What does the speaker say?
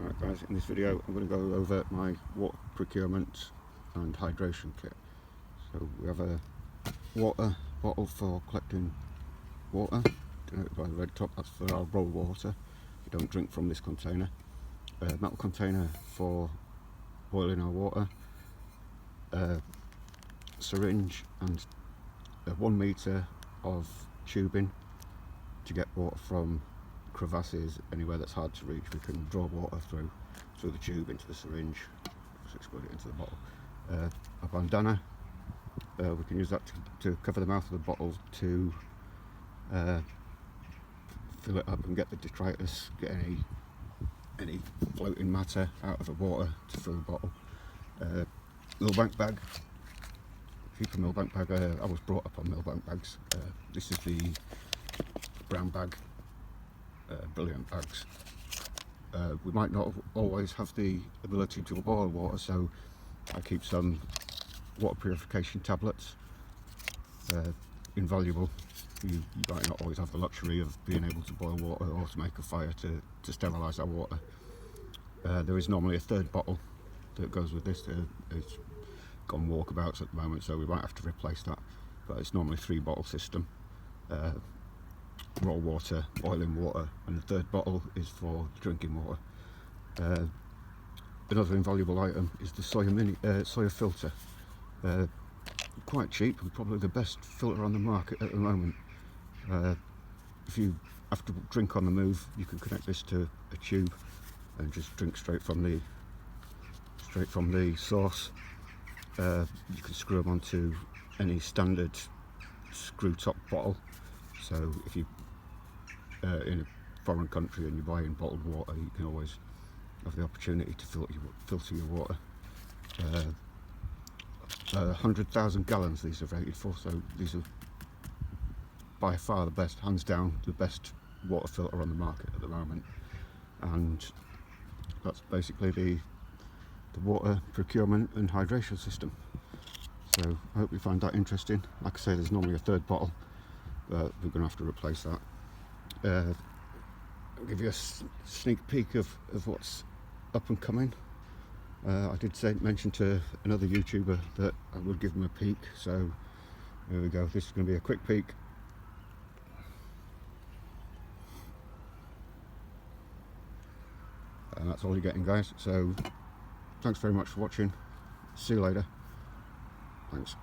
Alright guys, in this video I'm going to go over my water procurement and hydration kit. So we have a water bottle for collecting water, denoted by the red top, that's for our raw water. We don't drink from this container. A metal container for boiling our water, a syringe and 1 metre of tubing to get water from crevasses, anywhere that's hard to reach. We can draw water through the tube into the syringe, so squirt it into the bottle. A bandana, we can use that to cover the mouth of the bottle to fill it up and get the detritus, get any floating matter out of the water to fill the bottle. Millbank bag, keep a millbank bag. I was brought up on millbank bags. This is the brown bag. Brilliant bags. We might not always have the ability to boil water, so I keep some water purification tablets. Invaluable. You might not always have the luxury of being able to boil water or to make a fire to sterilise our water. There is normally a third bottle that goes with this. It's gone walkabouts at the moment, so we might have to replace that, but it's normally 3-bottle system. Raw water, boiling water, and the third bottle is for drinking water. Another invaluable item is the soya filter. Quite cheap and probably the best filter on the market at the moment. If you have to drink on the move, you can connect this to a tube and just drink straight from the source. You can screw them onto any standard screw top bottle. So if you in a foreign country and you're buying bottled water, you can always have the opportunity to filter your water. 100,000 gallons these are rated for, so these are by far the best, hands down the best water filter on the market at the moment. And that's basically the water procurement and hydration system. So I hope you find that interesting. Like I say, there's normally a third bottle, but we're going to have to replace that. I'll give you a sneak peek of what's up and coming. I did mention to another YouTuber that I would give him a peek, so there we go. This is going to be a quick peek. And that's all you're getting, guys. So thanks very much for watching. See you later. Thanks.